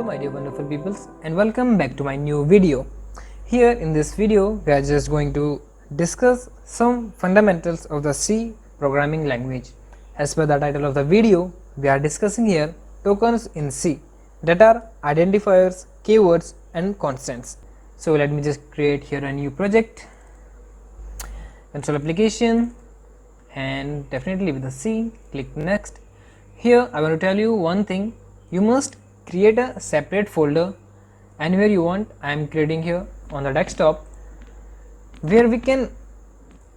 my dear wonderful peoples, and welcome back to my new video. Here in this video we are just going to discuss some fundamentals of the C programming language. As per the title of the video, we are discussing here tokens in C that are identifiers, keywords and constants. So let me just create here a new project, console application, and definitely with the C, click next. Here I want to tell you one thing: you must create a separate folder anywhere you want. I am creating here on the desktop where we can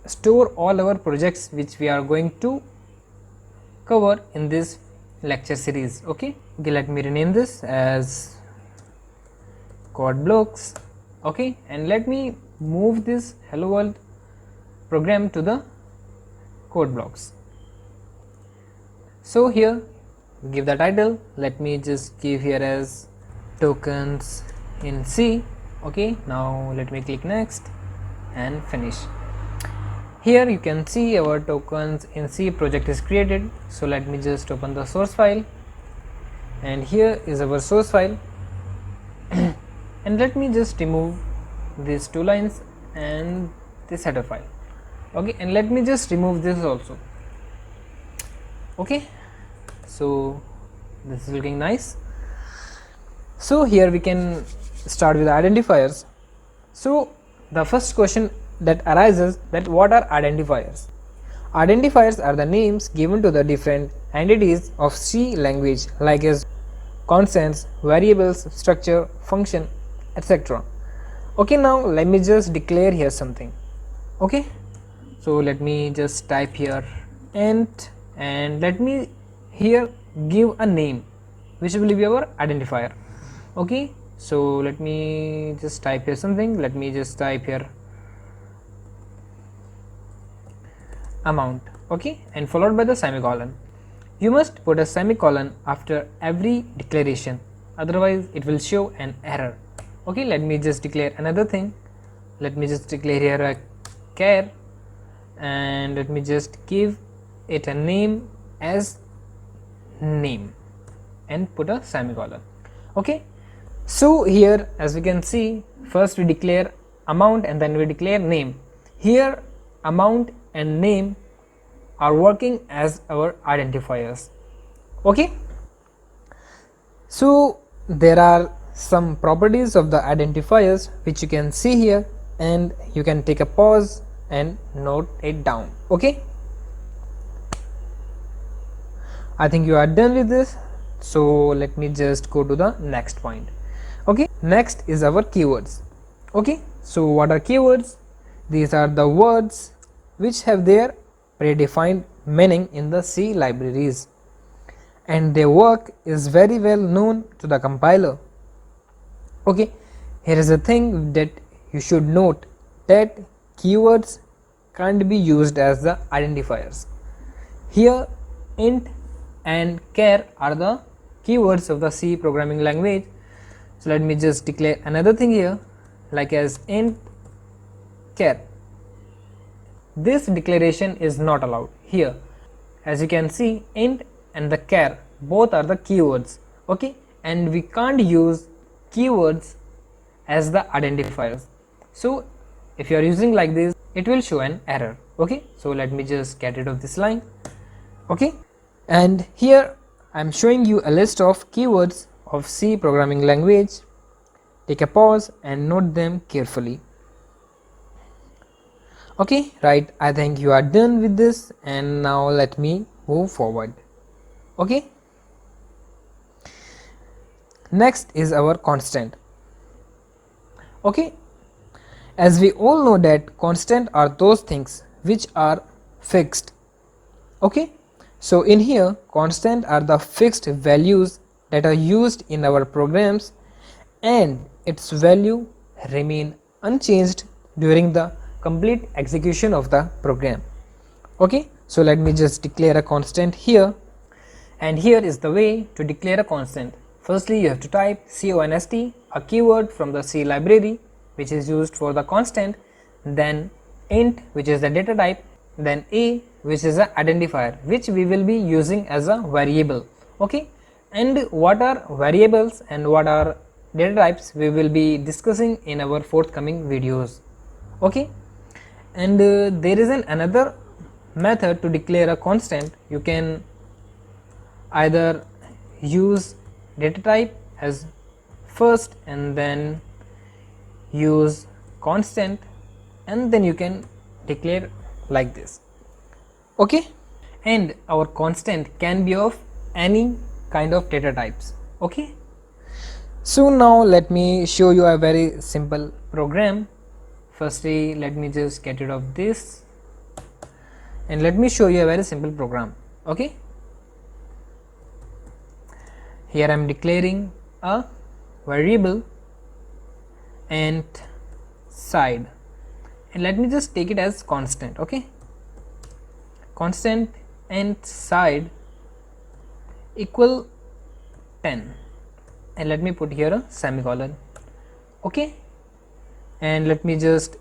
store all our projects which we are going to cover in this lecture series. Okay, let me rename this as code blocks. Okay, and let me move this hello world program to the code blocks. So here give the title, let me just give here as tokens in C. Okay, now let me click next and finish. Here you can see our tokens in C project is created. So let me just open the source file, and here is our source file. And let me just remove these two lines and this header file. Okay, and let me just remove this also. Okay, so this is looking nice. So here we can start with identifiers. So the first question that arises, that what are identifiers? Identifiers are the names given to the different entities of C language, like as constants, variables, structure, function, etc. Okay, now let me just declare here something. Okay, so let me just type here int, and let me here give a name which will be our identifier. Okay, so let me just type here something. Let me just type here amount. Okay, and followed by the semicolon. You must put a semicolon after every declaration, otherwise it will show an error. Okay, let me just declare another thing. Let me just declare here a char, and let me just give it a name as name and put a semicolon. Okay, so here as we can see, first we declare amount and then we declare name. Here amount and name are working as our identifiers. Okay, so there are some properties of the identifiers which you can see here, and you can take a pause and note it down. Okay, I think you are done with this, so let me just go to the next point. Okay, next is our keywords. Okay, so what are keywords? These are the words which have their predefined meaning in the C libraries, and their work is very well known to the compiler. Okay, here is a thing that you should note, that keywords can't be used as the identifiers. Here int and char are the keywords of the C programming language. So let me just declare another thing here, like as int char. This declaration is not allowed here. As you can see, int and the char both are the keywords. Okay, and we can't use keywords as the identifiers. So if you are using like this, it will show an error. Okay, so let me just get rid of this line. Okay, and here I am showing you a list of keywords of C programming language. Take a pause and note them carefully. Okay, right, I think you are done with this, and now let me move forward. Okay, next is our constant. Okay, as we all know that constant are those things which are fixed. Okay, so in here constant are the fixed values that are used in our programs, and its value remain unchanged during the complete execution of the program. Okay, so let me just declare a constant here, and here is the way to declare a constant. Firstly, you have to type const, a keyword from the C library which is used for the constant, then int, which is the data type, then a, which is an identifier which we will be using as a variable. Okay, And what are variables and what are data types we will be discussing in our forthcoming videos. Okay, and there is another method to declare a constant. You can either use data type as first and then use constant, and then you can declare like this. Okay, and our constant can be of any kind of data types. Okay, so now let me show you a very simple program. Firstly, let me just get rid of this and let me show you a very simple program. Okay, here I am declaring a variable and side, and let me just take it as constant. Okay, constant and side equal 10, and let me put here a semicolon. Okay, and let me just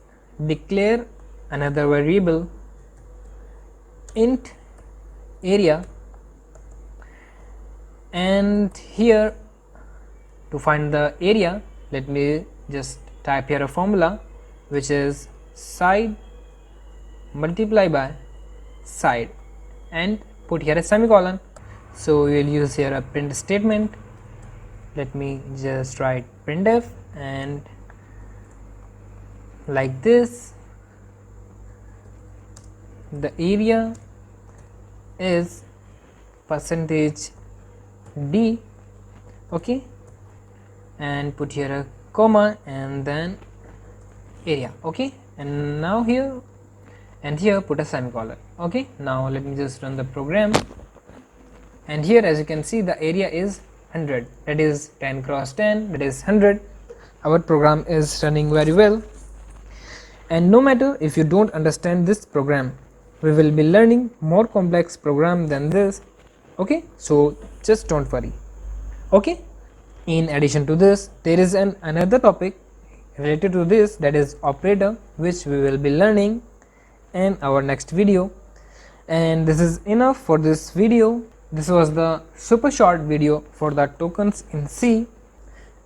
declare another variable int area, and here to find the area let me just type here a formula which is side multiply by side and put here a semicolon. So we will use here a print statement. Let me just write printf and like this, the area is percentage %d. Okay, and put here a comma and then area. Okay, and now here and here put a semicolon. Okay, now let me just run the program, and here as you can see the area is 100, that is 10 cross 10, that is 100. Our program is running very well, and no matter if you don't understand this program, we will be learning more complex program than this. Okay, so just don't worry. Okay, in addition to this there is another topic related to this, that is operator, which we will be learning in our next video. And this is enough for this video. This was the super short video for the tokens in C.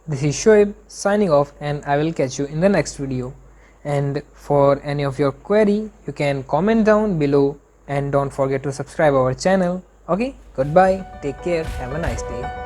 This is Shoaib signing off, and I will catch you in the next video. And for any of your query you can comment down below, and don't forget to subscribe our channel. Okay, goodbye, take care, have a nice day.